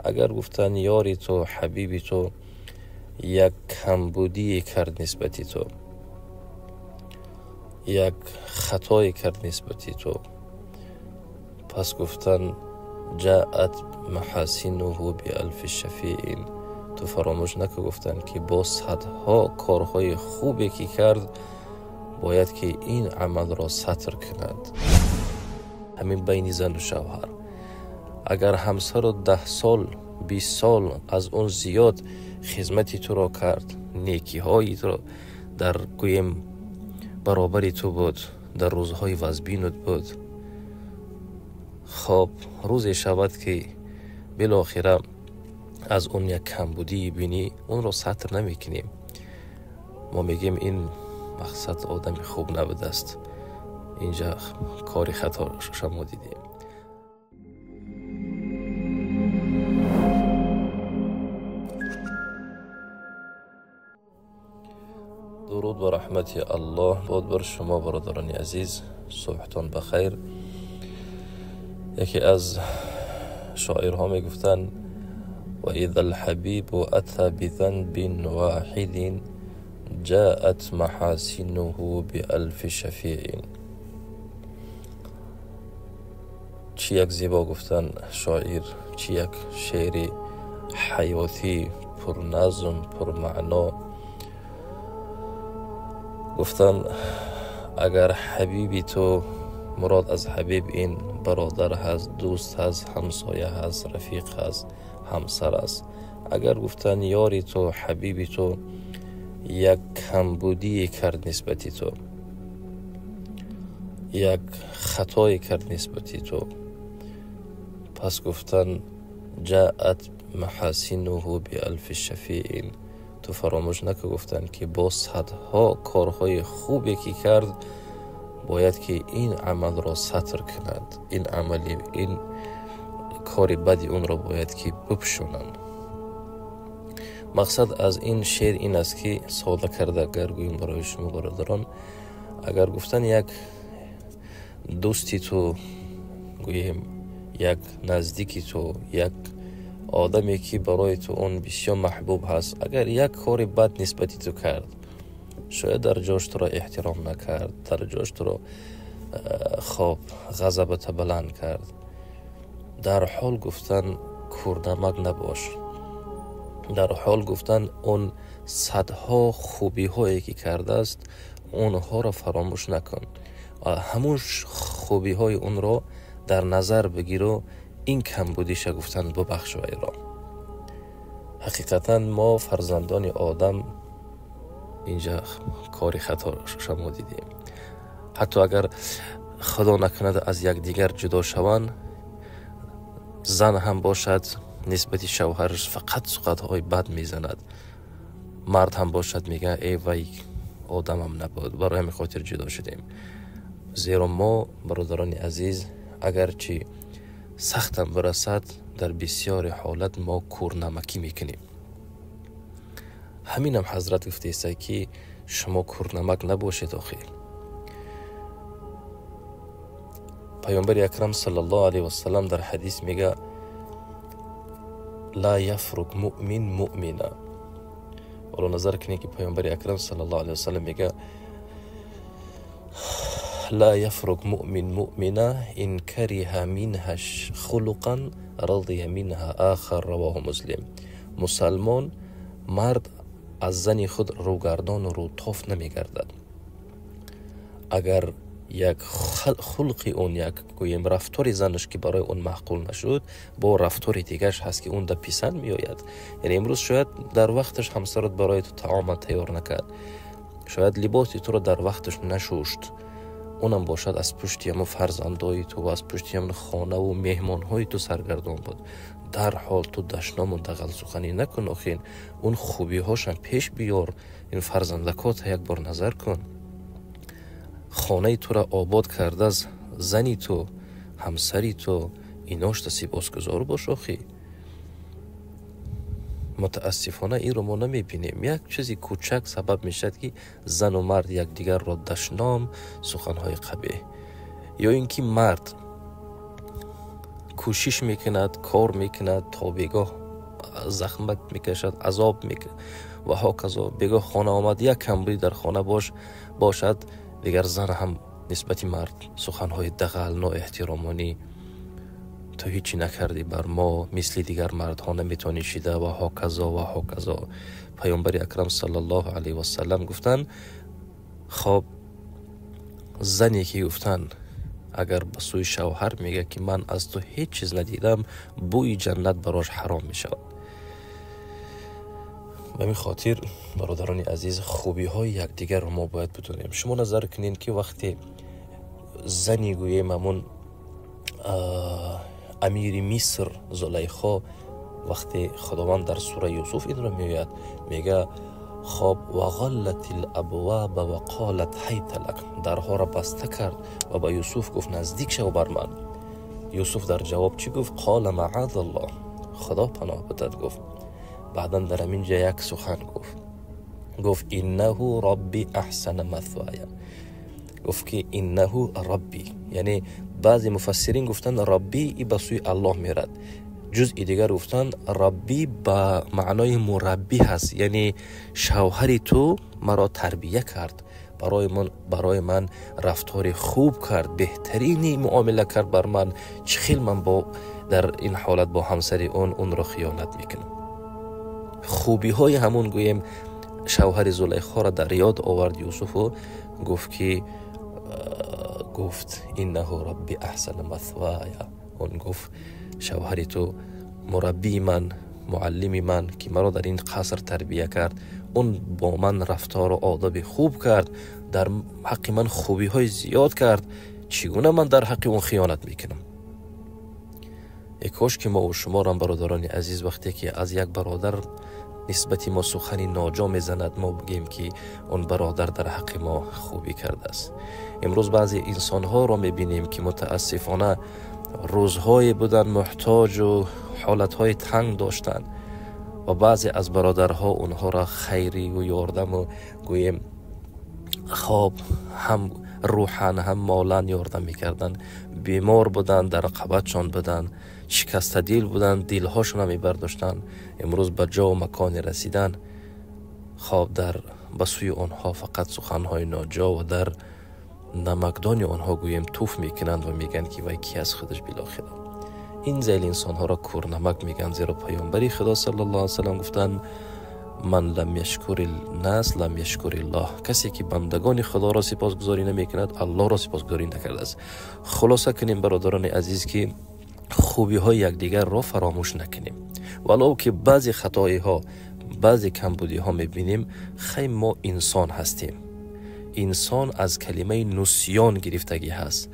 اگر گفتن یاری تو، حبیبی تو یک کمبودی کرد نسبتی تو، یک خطای کرد نسبتی تو، پس گفتن جاءت محاسنه بألف شفیع، تو فراموش نکن گفتن که با صدها کارهای خوبی که کرد باید که این عمل را ستر کند. همین بین زن و شوهر، اگر همسر 10 سال 20 سال از اون زیاد خدمتی تو را کرد، نیکی هایی تو را در گویم برابری تو بود، در روزهای وزبینت بود، خب روزی شود که بالاخره از اون یک کمبودی بینی، اون رو ستر نمیکنیم. ما میگیم این مقصد آدم خوب نبوده است، اینجا کاری خطا شما دیدیم. درود و رحمت الله باد بر شما برادران عزیز، صبحتان بخیر. یکی از شاعرها میگفتن و اذا الحبیب اتى بذنب واحد جاءت محاسنه بألف شفیع. چی یک زیبا گفتن شاعر، چی یک شعر حیاتی پر نظم پر معنا. گفتن اگر حبیبی تو، مراد از حبیب این برادر هست، دوست هست، همسایه هست، رفیق هست، همسر است. اگر گفتن یاری تو، حبیبی تو یک کمبودی کرد نسبتی تو، یک خطای کرد نسبتی تو، پس گفتن جاءت محاسنه بألف شفیع، تو فراموش نکن گفتن که با صدها کارهای خوبی که کرد باید که این عمل را ستر کند، این عملی، این کار بدی اون را باید که بپوشانند. مقصد از این شعر این است که ساده کرده اگر گویم برای شما برادران، اگر گفتن یک دوستی تو، گویم یک نزدیکی تو، یک آدمی که برای تو اون بسیار محبوب هست، اگر یک کار بد نسبتی تو کرد، شاید در جاش تو را احترام نکرد، در جاش تو را خواب غضبت بلند کرد، در حال گفتن کورنمک نباش، در حال گفتن اون صدها خوبی هایی که کرده است اونها را فراموش نکن، همون خوبی های اون را در نظر بگیر و این کمبودیش گفتن ببخش و ایران. حقیقتا ما فرزندان آدم اینجا کاری خطا شما دیدیم. حتی اگر خدا نکند از یک دیگر جدا شوند، زن هم باشد نسبتی شوهرش فقط سخنهای بد میزند، مرد هم باشد میگه ای وای آدمم نبود، برای همین خاطر جدا شدیم. زیرا ما برادران عزیز اگرچه سختم برسد، در بسیار حالت ما کورنمکی میکنیم. همین هم حضرت گفته است که شما کورنمک نباشید. آخه پیامبر اکرم صلی الله علیه و سلم در حدیث میگه لا یفرق مؤمن مؤمنا. ولو نظر کنید که پیامبر اکرم صلی الله علیه و سلم میگه لا يفرق مؤمن مؤمنا إن كره منها خلقا رضي منها آخر. رواه مسلم. مسلمان مرد از زن خود روگردان و روتاف نمیگردد. اگر یک خلق اون، یک گویم رفتار زنش که برای اون معقول نشد، با رفتار دیگرش هست که اون در پیسند میآید. یعنی امروز شاید در وقتش همسرت برای تو طعام تیار نکرد، شاید لباسی تو رو در وقتش نشوشت، اونم باشد از پشتی هم فرزندای تو و از پشتی هم خانه و مهمان های تو سرگردان بود، در حال تو دشنام و دغل سخنی نکن. آخین اون خوبی هاشم پیش بیار، این فرزندکات یک بار نظر کن. خانه تو را آباد کرده از زنی تو، همسری تو، ایناش سپاسگزار باش. آخی متاسفانه این رو ما نمیبینیم. یک چیزی کوچک سبب میشد که زن و مرد یک دیگر را دشنام، سخنهای قبیح، یا اینکه مرد کوشش میکند، کار میکند تا بگاه زحمت میکشد، عذاب میکند و هاکذا. بگاه خانه آمد، یک کمبودی در خانه باشد، دیگر زن هم نسبت مرد سخنهای دغل، نااحترامانی، تو هیچی نکردی بر ما، مثل دیگر مردها نمیتونی شده و هاکذا و هاکذا. پیامبر اکرم صلی الله علیه و سلم گفتن خب زنی که گفتن اگر به سوی شوهر میگه که من از تو هیچ چیز ندیدم، بوی جنت براش حرام میشود. به این خاطر برادران عزیز، خوبی های یکدیگر رو ما باید بدونیم. شما نظر کنین که وقتی زنی گوییم همون امیر مصر زلیخا، وقتی خداوند در سوره یوسف این رو میگوید، میگه خب و غلت الابواب و قالت حیت لک، درها را بسته کرد و با یوسف گفت نزدیک شو بر من. یوسف در جواب چی گفت؟ قال معاذ الله، خدا پناه بدهد. گفت بعدا در همینجا یک سخن گفت انه ربی احسن مثوای. گفت که انه ربی، یعنی بعضی مفسرین گفتن ربی ای به سوی الله میرد، جزء دیگر گفتن ربی با معنای مربی هست، یعنی شوهری تو مرا تربیه کرد، برای من رفتار خوب کرد، بهترینی معامله کرد بر من. چه خیلی من در این حالت با همسر اون را خیانت میکنم. خوبی های همون گویم شوهر زلیخا را در یاد آورد یوسف و گفت انه ربی احسن مثوای. اون گفت شوهری تو مربی من، معلمی من که مرا در این قصر تربیه کرد، اون با من رفتار و آداب خوب کرد، در حق من خوبی های زیاد کرد، چگونه من در حق اون خیانت میکنم؟ ای کاش که ما و شما را برادران عزیز وقتی که از یک برادر نسبتی ما سخنی ناجا میزند، ما بگیم که اون برادر در حق ما خوبی کرده است. امروز بعضی انسان ها را میبینیم که متاسفانه روزهای بودن محتاج و حالتهای تنگ داشتن و بعضی از برادرها اونها را خیری و یاردم و گویم خواب هم روحان هم مالن یاردم میکردن. بیمار بودن، در رقبتشان بودن، شکست دل بودن، دلهاشون هم میبرداشتن. امروز به جا و مکان رسیدن، خواب در بسوی آنها فقط سخنهای ناجا و در نمکدان آنها گویم توف میکنند و میگن که وای کی از خودش بلا خدا. این زیل انسان ها را کورنمک میگن، زیرا پیامبری خدا صلی الله علیه و سلم گفتن من لم یشکر الناس لم یشکر الله، کسی که بندگان خدا را سپاسگزاری نمیکند الله را سپاسگزاری نکرده است. خلاصه کنیم برادران عزیز که خوبی های یکدیگر را فراموش نکنیم، ولو که بعضی خطایی ها، بعضی کمبودی ها میبینیم. خیلی ما انسان هستیم، انسان از کلمه نسیان گرفتگی هست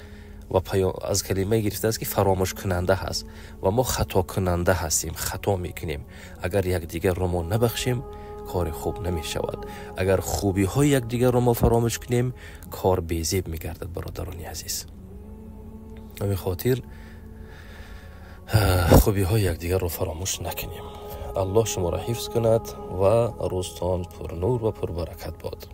و از کلمه گرفته است که فراموش کننده هست و ما خطا کننده هستیم، خطا میکنیم. اگر یک دیگر را ما نبخشیم کار خوب نمی شود. اگر خوبی های یک دیگر را ما فراموش کنیم کار بیزیب میگردد برادران عزیز. همین خاطر خوبی های یک دیگر را فراموش نکنیم. الله شما را حفظ کند و روزتان پر نور و پر برکت باد.